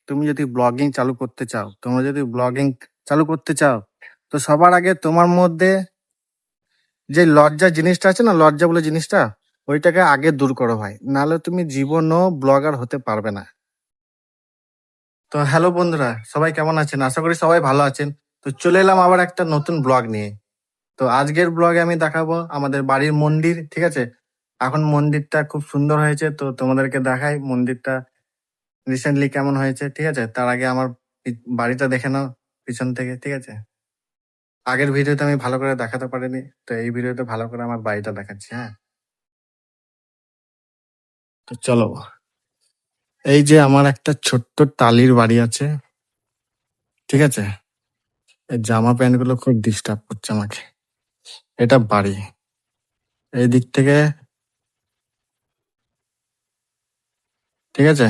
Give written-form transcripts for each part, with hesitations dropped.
তুমি যদি ব্লগিং চালু করতে চাও, তো সবার আগে তোমার মধ্যে যে লজ্জা জিনিসটা আছে না, লজ্জা বলে জিনিসটা, ওইটাকে আগে দূর করো ভাই, নাহলে তুমি জীবনও ব্লগার হতে পারবে না। তো হ্যালো বন্ধুরা, সবাই কেমন আছেন? আশা করি সবাই ভালো আছেন। তো চলে এলাম আবার একটা নতুন ব্লগ নিয়ে। তো আজকের ব্লগে আমি দেখাবো আমাদের বাড়ির মন্দির, ঠিক আছে? এখন মন্দিরটা খুব সুন্দর হয়েছে, তো তোমাদেরকে দেখাই মন্দিরটা রিসেন্টলি কেমন হয়েছে, ঠিক আছে? তার আগে আমার বাড়িটা দেখে নাও পিছন থেকে, ঠিক আছে? আগের ভিডিওতে আমি ভালো করে দেখাতে পারিনি, তো এই ভিডিওতে ভালো করে আমার বাড়িটা দেখাচ্ছি, হ্যাঁ? তো চলো, এই যে আমার একটা ছোট্ট টালির বাড়ি আছে, ঠিক আছে? এই জামা প্যান্ট গুলো খুব ডিস্টার্ব করছে আমাকে। এটা বাড়ি, এই দিক থেকে, ঠিক আছে?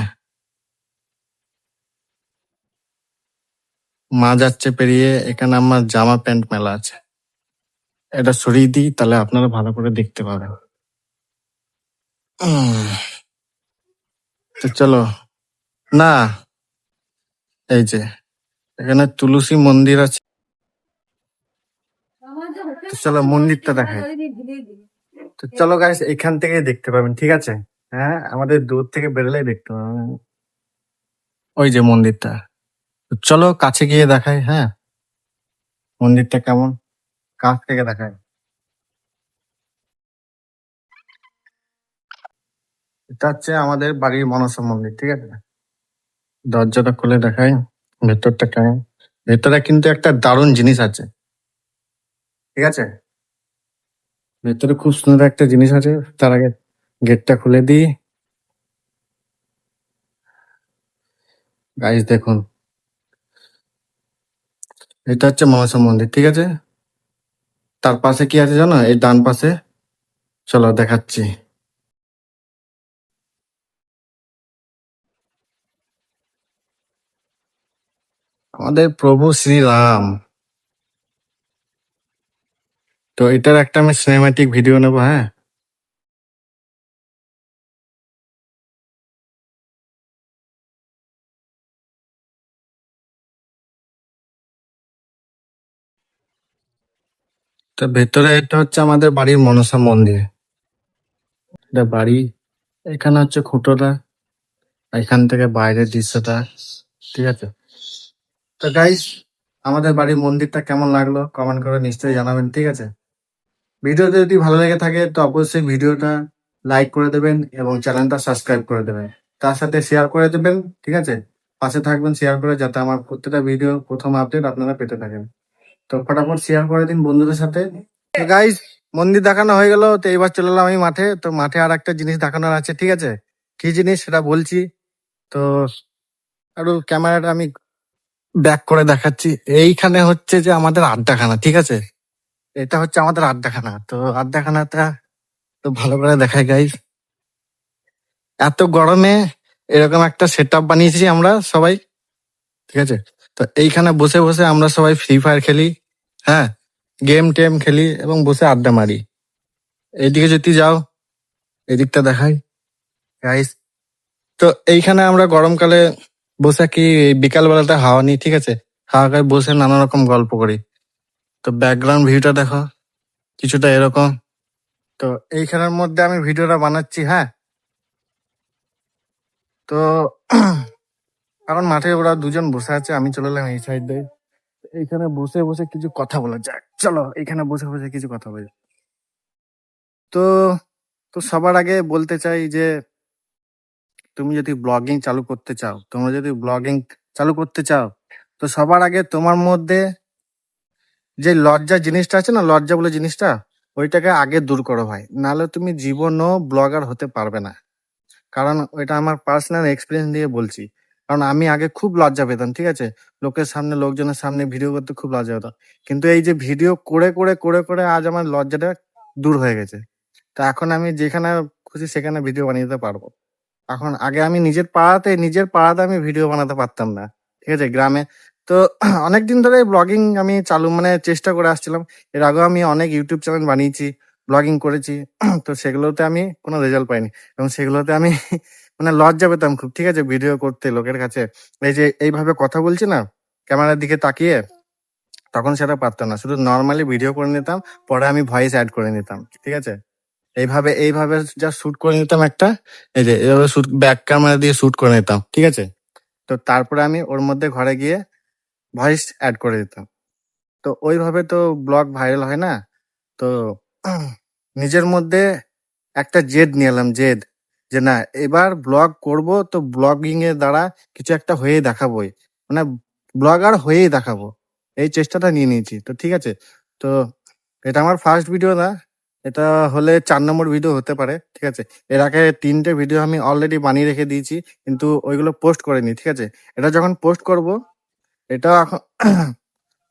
মা যাচ্ছে পেরিয়ে, এখানে আমার জামা প্যান্ট মেলা আছে। এটা সরিয়ে দিই, তাহলে আপনারা ভালো করে দেখতে পাবেন। উম, তো চলো, না, এই যে এখানে তুলসী মন্দির আছে, তো চলো মন্দিরটা দেখাই। তো চলো গাইস, এখান থেকে দেখতে পাবেন, ঠিক আছে? হ্যাঁ, আমাদের দূর থেকে বেরোলেই দেখতে পাবেন ওই যে মন্দিরটা। তো চলো কাছে গিয়ে দেখাই, হ্যাঁ, মন্দিরটা কেমন, কাছ থেকে দেখাই। এটা হচ্ছে আমাদের বাড়ির মনসা মন্দির, ঠিক আছে? দরজাটা খুলে দেখাই ভেতরটা কেমন। ভেতরে কিন্তু একটা দারুণ জিনিস আছে, ঠিক আছে? ভেতরে খুব সুন্দর একটা জিনিস আছে। তার আগে গেটটা খুলে দিই। গাইস দেখুন, এটা হচ্ছে মনসা মন্দির, ঠিক আছে? তার পাশে কি আছে জানো? এই ডান পাশে, চলো দেখাচ্ছি। আমাদের প্রভু শ্রীরাম। তো এটার একটা আমি সিনেমাটিক ভিডিও নেবো, হ্যাঁ? তো ভেতরে এটা হচ্ছে আমাদের বাড়ির মনসা মন্দির। এটা বাড়ি, এখানে হচ্ছে খুঁটোটা, এখান থেকে বাইরের দৃশ্যটা, ঠিক আছে? তো গাইস, আমাদের বাড়ির মন্দিরটা কেমন লাগলো কমেন্ট করে নিশ্চয়ই জানাবেন, ঠিক আছে? ভিডিওটা যদি ভালো লেগে থাকে তো অবশ্যই ভিডিওটা লাইক করে দেবেন এবং চ্যানেলটা সাবস্ক্রাইব করে দেবেন। তার সাথে শেয়ার করে দেবেন, ঠিক আছে? পাশে থাকবেন শেয়ার করে, যাতে আমার প্রত্যেকটা ভিডিও প্রথম আপডেট আপনারা পেতে থাকেন। তো ফটাফট শেয়ার করে দিন বন্ধুদের সাথে। তো গাইস, মন্দির দেখানো হয়ে গেল, তো এবার চলে এলাম আমি মাঠে। তো মাঠে আর একটা জিনিস দেখানোর আছে, ঠিক আছে? কি জিনিস সেটা বলছি। তো আরো ক্যামেরাটা আমি ব্যাক করে দেখাচ্ছি। এইখানে হচ্ছে যে আমাদের আড্ডাখানা, ঠিক আছে? এটা হচ্ছে আমাদের আড্ডাখানা। তো আড্ডাখানাটা তো ভালো করে দেখাই গাইস। এত গরমে এরকম একটা সেট আপ বানিয়েছি আমরা সবাই, ঠিক আছে? তো এইখানে বসে বসে আমরা সবাই ফ্রি ফায়ার খেলি, হ্যাঁ, গেম টেম খেলি এবং বসে আড্ডা মারি। এইদিকে যদি যাও, এদিকটা দেখাই গাইস। তো এইখানে আমরা গরমকালে বসে কি বিকাল বেলাতে হাওয়া নিই, ঠিক আছে? হাওয়া খাই, বসে নানা রকম গল্প করি। তো ব্যাকগ্রাউন্ড ভিউটা দেখো, কিছুটা এরকম। তো এইখানের মধ্যে আমি ভিডিওটা বানাচ্ছি, হ্যাঁ। তো এখন মাঠে ওরা দুজন বসে আছে, আমি চলে এলাম এই সাইড দিয়ে। এইখানে বসে বসে কিছু কথা বলা যাক, চলো এইখানে বসে বসে কিছু কথা বলি। তো তো সবার আগে বলতে চাই যে তুমি যদি ব্লগিং চালু করতে চাও, তো সবার আগে তোমার মধ্যে যে লজ্জা জিনিসটা আছে না, লজ্জা বলে জিনিসটা, ওইটাকে আগে দূর করো ভাই, নাহলে তুমি জীবনও ব্লগার হতে পারবে না। কারণ ওইটা আমার পার্সোনাল এক্সপিরিয়েন্স দিয়ে বলছি। কারণ আমি আগে খুব লজ্জা পেতাম, ঠিক আছে? লোকের সামনে, লোকজনের সামনে ভিডিও করতে খুব লজ্জা হতো। কিন্তু এই যে ভিডিও করে করে করে করে আজ আমার লজ্জাটা দূর হয়ে গেছে। তো এখন আমি যেখানে খুশি সেখানে ভিডিও বানিয়ে দিতে পারবো। এখন আগে আমি নিজের পাড়াতে আমি ভিডিও বানাতে পারতাম না, ঠিক আছে, গ্রামে। তো অনেকদিন ধরে ব্লগিং আমি চালু মানে চেষ্টা করে আসছিলাম। এর আগেও আমি অনেক ইউটিউব চ্যানেল বানিয়েছি, ব্লগিং করেছি। তো সেগুলোতে আমি কোনো রেজাল্ট পাইনি এবং সেগুলোতে আমি মানে লজ্জা পেতাম খুব, ঠিক আছে, ভিডিও করতে লোকের কাছে। এই যে এইভাবে কথা বলছি না ক্যামেরার দিকে তাকিয়ে, তখন সেটা পারতাম না, শুধু নর্মালি ভিডিও করে নিতাম, পরে আমি ভয়েস অ্যাড করে নিতাম, ঠিক আছে। এইভাবে যা শুট করে নিতাম একটা, এই যে এইভাবে শুট, ব্যাক ক্যামেরা দিয়ে শুট করে নিতাম, ঠিক আছে। তো তারপরে আমি ওর মধ্যে ঘরে গিয়ে ভয়েস অ্যাড করে দিতাম। তো ওইভাবে তো ব্লগ ভাইরাল হয় না। তো নিজের মধ্যে একটা জেদ নিয়ে এলাম, জেদ, যে না এবার ব্লগ করব, তো ব্লগিং এর দ্বারা কিছু একটা হয়ে দেখাবোই, মানে ব্লগার হয়েই দেখাবো, এই চেষ্টাটা নিয়ে নিয়েছি। তো ঠিক আছে, তো এটা আমার ফার্স্ট ভিডিও না, এটা হলে 4 নম্বর ভিডিও হতে পারে, ঠিক আছে। এর আগে 3টে ভিডিও আমি অলরেডি বানিয়ে রেখে দিয়েছি, কিন্তু ওইগুলো পোস্ট করিনি, ঠিক আছে। এটা যখন পোস্ট করব, এটা এখন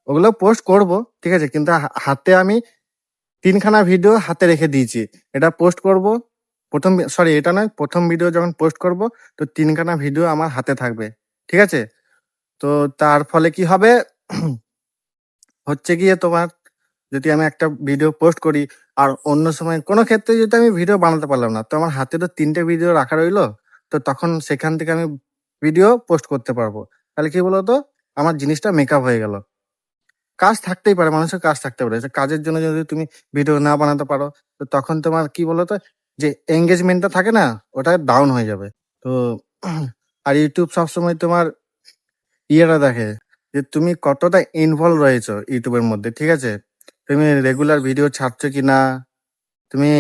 ওগুলো পোস্ট করব, ঠিক আছে, কিন্তু হাতে আমি 3খানা ভিডিও হাতে রেখে দিয়েছি। এটা পোস্ট করব, সরি এটা নয়, প্রথম ভিডিও যখন পোস্ট করব, তো 3খানা ভিডিও আমার হাতে থাকবে, ঠিক আছে। তো তার ফলে কি হবে, হচ্ছে গিয়ে তোমার, যদি আমি একটা ভিডিও পোস্ট করি আর অন্য সময় কোনো ক্ষেত্রে যদি আমি ভিডিও বানাতে পারলাম না, তো আমার হাতে তো 3টে ভিডিও রাখা রইলো, তো তখন সেখান থেকে আমি ভিডিও পোস্ট করতে পারবো। তাহলে কি বলতো, আমার জিনিসটা মেকআপ হয়ে গেল। কাজ থাকতেই পারে, মানুষের কাজ থাকতে পারে, যে কাজের জন্য যদি তুমি ভিডিও না বানাতে পারো, তো তখন তোমার কি বলতো, যে এঙ্গেজমেন্টটা থাকে না, ওটা ডাউন হয়ে যাবে। তো আর ইউটিউব সবসময় তোমার ইয়েটা দেখে, যে তুমি কতটা ইনভলভ রয়েছো ইউটিউবের মধ্যে, ঠিক আছে। তুমি রেগুলার ভিডিও ছাড়ছো কিনা, তুমি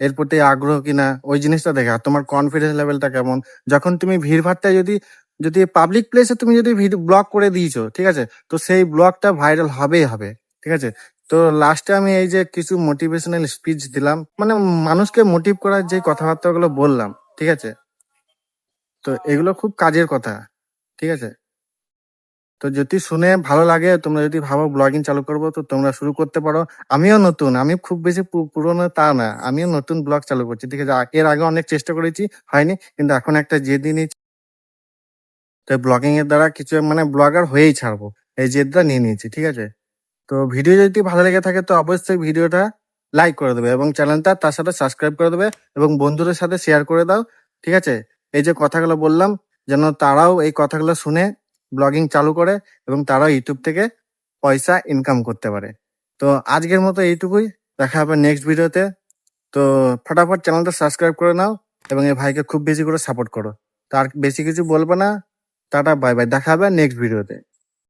এর প্রতি আগ্রহ কিনা, ওই জিনিসটা দেখে। আর তোমার কনফিডেন্স লেভেলটা কেমন, যখন তুমি ভিড়ভাট্টায় যদি যদি পাবলিক প্লেসে তুমি যদি ভিডিও ব্লগ করে দিয়েছো, ঠিক আছে, তো সেই ব্লগটা ভাইরাল হবেই হবে, ঠিক আছে। তো লাস্টে আমি এই যে কিছু মোটিভেশনাল স্পিচ দিলাম, মানে মানুষকে মোটিভ করার যে কথাবার্তাগুলো বললাম, ঠিক আছে, তো এগুলো খুব কাজের কথা, ঠিক আছে। তো যদি শুনে ভালো লাগে, তোমরা যদি ভাবো ব্লগিং চালু করবো, তো তোমরা শুরু করতে পারো। আমিও নতুন, আমি খুব বেশি পুরোনো তা না, আমিও নতুন ব্লগ চালু করছি, ঠিক আছে। এর আগে অনেক চেষ্টা করেছি, হয়নি, কিন্তু এখন একটা জেদ নিয়েছি, তো ব্লগিং এর দ্বারা কিছু মানে ব্লগার হয়েই ছাড়বো, এই জেদটা নিয়ে নিয়েছি, ঠিক আছে। তো ভিডিও যদি ভালো লেগে থাকে, তো অবশ্যই ভিডিওটা লাইক করে দেবে এবং চ্যানেলটা তার সাথে সাবস্ক্রাইব করে দেবে এবং বন্ধুদের সাথে শেয়ার করে দাও, ঠিক আছে। এই যে কথাগুলো বললাম, যেন তারাও এই কথাগুলো শুনে ব্লগিং চালু করে এবং তারাও ইউটিউব থেকে পয়সা ইনকাম করতে পারে। তো আজকের মতো এইটুকুই, দেখা হবে নেক্সট ভিডিওতে। তো ফটাফট চ্যানেলটা সাবস্ক্রাইব করে নাও এবং এই ভাইকে খুব বেশি করে সাপোর্ট করো। তার বেশি কিছু বলবো না, টাটা বাই বাই, দেখা হবে নেক্সট ভিডিওতে।